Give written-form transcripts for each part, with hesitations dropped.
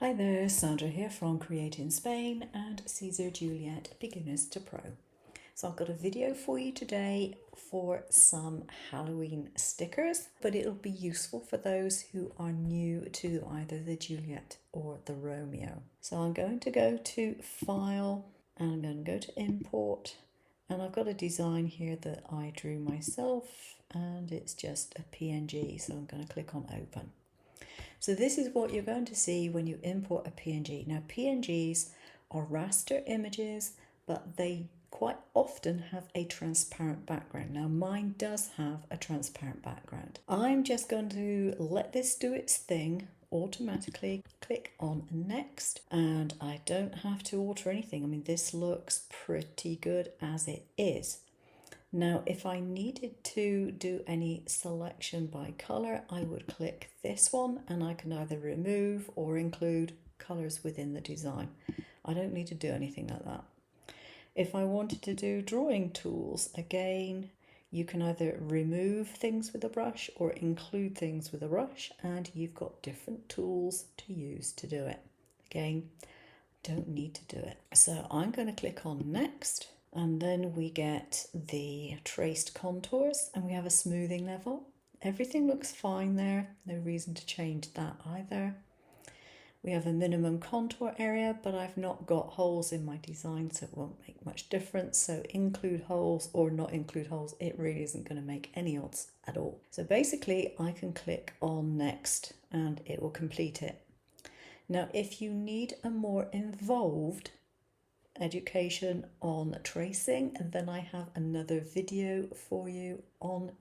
Hi there, Sandra here from Createinspain and Siser, Juliet, Beginners to Pro. So I've got a video for you today for some Halloween stickers, but it'll be useful for those who are new to either the Juliet or the Romeo. So I'm going to go to File and I'm going to go to Import, and I've got a design here that I drew myself and it's just a PNG, so I'm going to click on Open. So this is what you're going to see when you import a PNG. Now PNGs are raster images, but they quite often have a transparent background. Now mine does have a transparent background. I'm just going to let this do its thing automatically. Click on Next, and I don't have to alter anything. I mean, this looks pretty good as it is. Now, if I needed to do any selection by colour, I would click this one and I can either remove or include colours within the design. I don't need to do anything like that. If I wanted to do drawing tools, again, you can either remove things with a brush or include things with a brush, and you've got different tools to use to do it. Again, don't need to do it. So I'm going to click on Next. And then we get the traced contours and we have a smoothing level. Everything looks fine there. No reason to change that either. We have a minimum contour area, but I've not got holes in my design, so it won't make much difference. So include holes or not include holes, it really isn't going to make any odds at all. So basically I can click on Next and it will complete it. Now, if you need a more involved education on tracing, and then I have another video for you on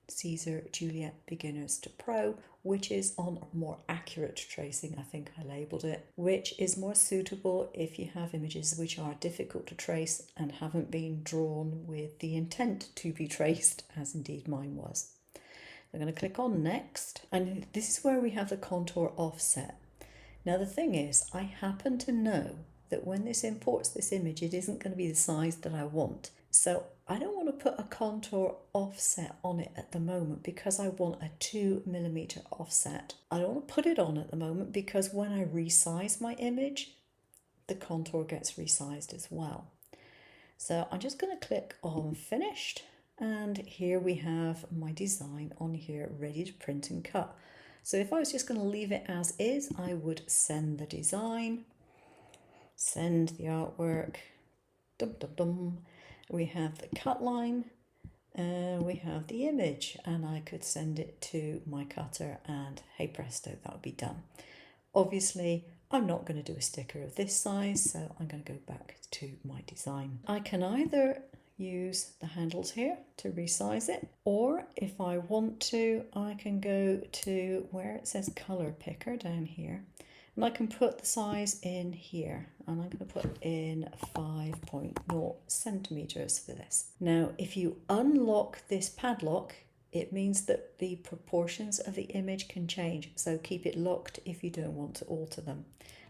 Siser, Juliet, Beginners to Pro, which is on more accurate tracing. I think I labelled it, which is more suitable if you have images which are difficult to trace and haven't been drawn with the intent to be traced, as indeed mine was. I'm going to click on Next, and this is where we have the contour offset. Now the thing is, I happen to know that when this imports this image, it isn't going to be the size that I want. So I don't want to put a contour offset on it at the moment because I want a 2mm offset. I don't want to put it on at the moment because when I resize my image, the contour gets resized as well. So I'm just going to click on Finished, and here we have my design on here ready to print and cut. So if I was just going to leave it as is, I would send the design, send the artwork, we have the cut line, we have the image, and I could send it to my cutter and hey presto, that would be done. Obviously I'm not going to do a sticker of this size, so I'm going to go back to my design. I can either use the handles here to resize it, or if I want to, I can go to where it says color picker down here, and I can put the size in here, and I'm going to put in 5.0 centimeters for this. Now, if you unlock this padlock, it means that the proportions of the image can change, so keep it locked if you don't want to alter them.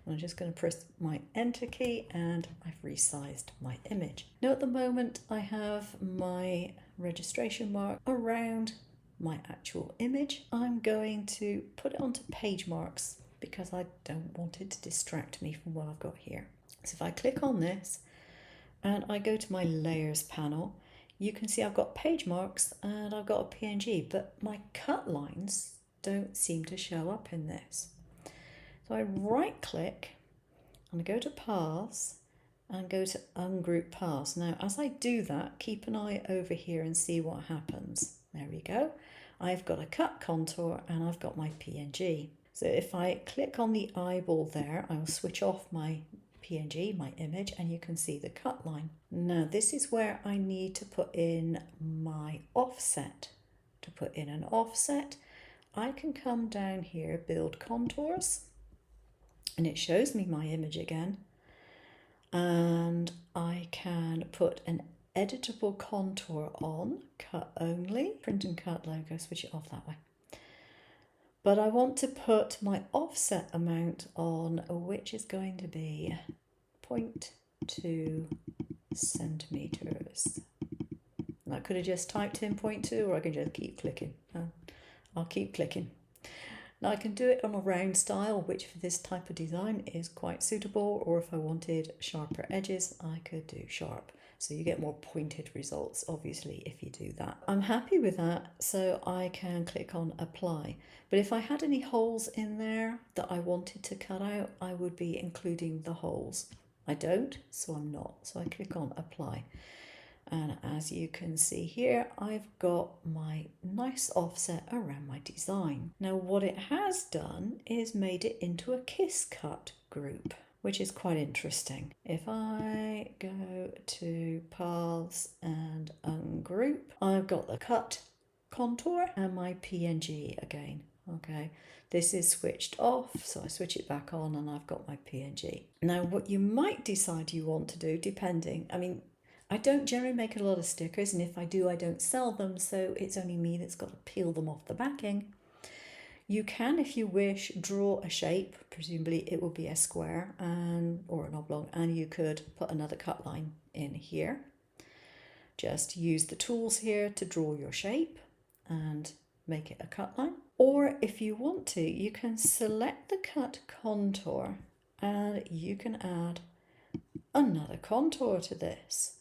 I'm just going to press my Enter key and I've resized my image. Now at the moment I have my registration mark around my actual image. I'm going to put it onto page marks because I don't want it to distract me from what I've got here. So if I click on this and I go to my layers panel, you can see I've got page marks and I've got a PNG, but my cut lines don't seem to show up in this. So I right click and go to Paths and go to Ungroup Paths. Now as I do that, keep an eye over here and see what happens. There we go. I've got a cut contour and I've got my PNG. So if I click on the eyeball there, I'll switch off my PNG, my image, and you can see the cut line. Now this is where I need to put in my offset. To put in an offset, I can come down here, Build Contours, and it shows me my image again, and I can put an editable contour on, cut only, print and cut logo, switch it off that way. But I want to put my offset amount on, which is going to be 0.2 centimeters. And I could have just typed in 0.2, or I can just keep clicking. I'll keep clicking. Now I can do it on a round style, which for this type of design is quite suitable, or if I wanted sharper edges, I could do sharp. So you get more pointed results, obviously, if you do that. I'm happy with that, so I can click on apply. But if I had any holes in there that I wanted to cut out, I would be including the holes. I don't, so I'm not. So I click on apply. And as you can see here, I've got my nice offset around my design. Now what it has done is made it into a kiss cut group, which is quite interesting. If I go to paths and ungroup, I've got the cut contour and my PNG again. Okay, this is switched off, so I switch it back on and I've got my PNG. Now what you might decide you want to do, depending, I don't generally make a lot of stickers, and if I do, I don't sell them, so it's only me that's got to peel them off the backing. You can, if you wish, draw a shape. Presumably it will be a square or an oblong, and you could put another cut line in here. Just use the tools here to draw your shape and make it a cut line. Or if you want to, you can select the cut contour and you can add another contour to this.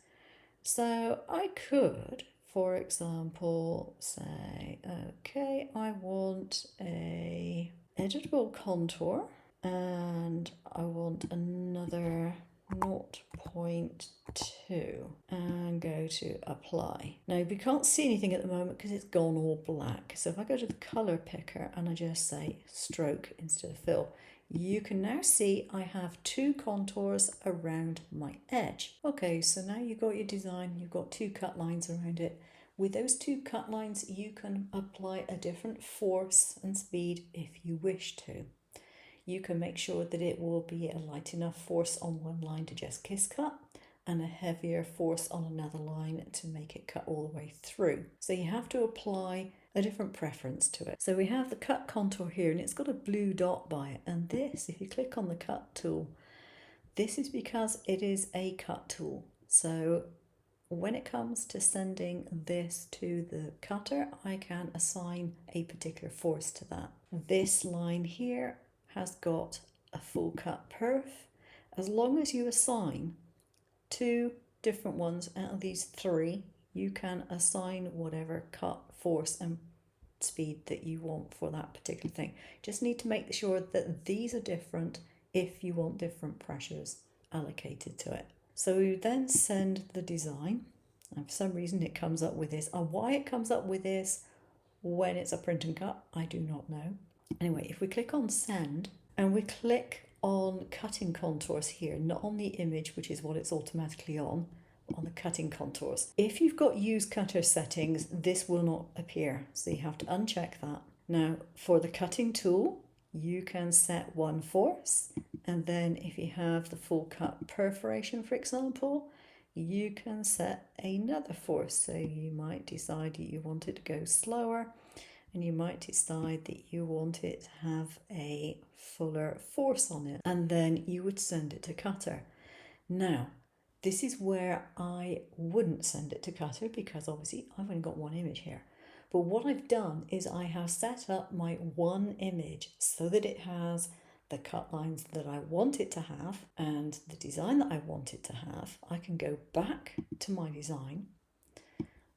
So I could, for example, say, okay, I want a editable contour and I want another 0.2 and go to apply. Now we can't see anything at the moment because it's gone all black. So if I go to the color picker and I just say stroke instead of fill, you can now see I have two contours around my edge. Okay, so now you've got your design, you've got two cut lines around it. With those two cut lines, you can apply a different force and speed if you wish to. You can make sure that it will be a light enough force on one line to just kiss cut and a heavier force on another line to make it cut all the way through. So you have to apply a different preference to it. So we have the cut contour here and it's got a blue dot by it, and this, if you click on the cut tool, this is because it is a cut tool. So when it comes to sending this to the cutter, I can assign a particular force to that. This line here has got a full cut perf. As long as you assign two different ones out of these three, you can assign whatever cut force and speed that you want for that particular thing. Just need to make sure that these are different if you want different pressures allocated to it. So we then send the design, and for some reason it comes up with this. And why it comes up with this when it's a print and cut, I do not know. Anyway, if we click on send and we click on cutting contours here, not on the image, which is what it's automatically on the cutting contours. If you've got use cutter settings, this will not appear, so you have to uncheck that. Now for the cutting tool, you can set one force, and then if you have the full cut perforation, for example, you can set another force. So you might decide that you want it to go slower, and you might decide that you want it to have a fuller force on it, and then you would send it to cutter. Now this is where I wouldn't send it to cutter because obviously I've only got one image here. But what I've done is I have set up my one image so that it has the cut lines that I want it to have and the design that I want it to have. I can go back to my design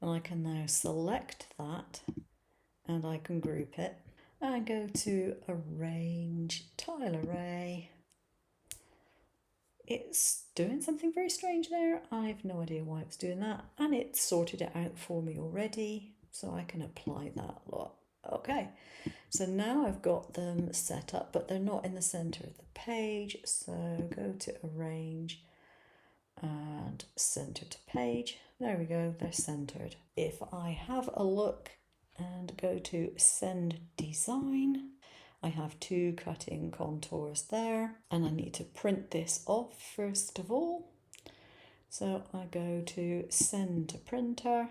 and I can now select that and I can group it and go to arrange tile array. It's doing something very strange there. I have no idea why it's doing that, and it's sorted it out for me already, so I can apply that lot. Okay, so now I've got them set up, but they're not in the center of the page, so go to arrange and center to page. There we go, they're centered. If I have a look and go to send design, I have two cutting contours there, and I need to print this off first of all. So I go to send to printer,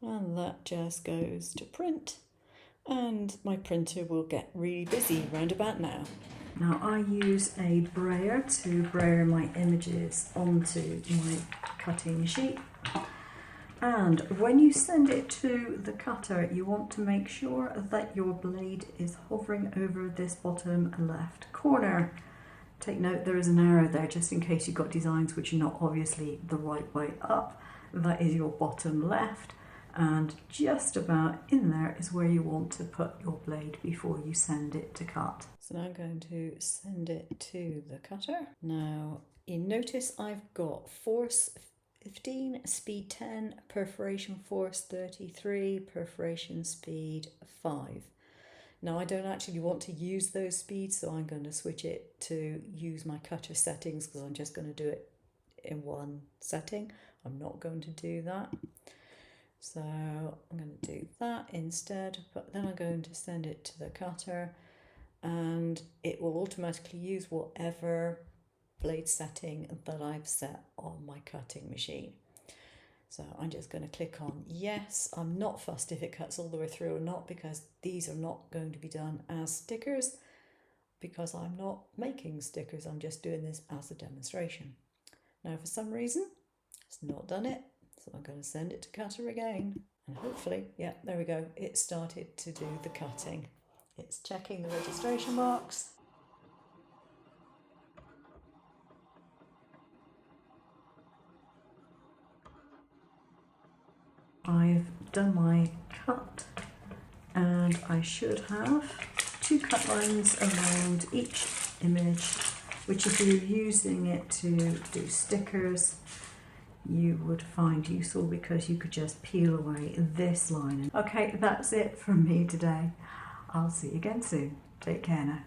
and that just goes to print, and my printer will get really busy round about now. Now I use a brayer to brayer my images onto my cutting sheet. And when you send it to the cutter, you want to make sure that your blade is hovering over this bottom left corner. Take note there is an arrow there just in case you've got designs which are not obviously the right way up. That is your bottom left, and just about in there is where you want to put your blade before you send it to cut. So now I'm going to send it to the cutter. Now you notice I've got force 15, speed 10, perforation force 33, perforation speed 5. Now I don't actually want to use those speeds, so I'm going to switch it to use my cutter settings because I'm just going to do it in one setting. I'm not going to do that. So I'm going to do that instead, but then I'm going to send it to the cutter and it will automatically use whatever blade setting that I've set on my cutting machine. So I'm just going to click on yes. I'm not fussed if it cuts all the way through or not, because these are not going to be done as stickers because I'm not making stickers. I'm just doing this as a demonstration. Now for some reason it's not done it, so I'm going to send it to cutter again and hopefully, yeah, there we go, it started to do the cutting. It's checking the registration box. I've done my cut and I should have 2 cut lines around each image, which if you're using it to do stickers you would find useful because you could just peel away this line. Okay, that's it from me today. I'll see you again soon. Take care now.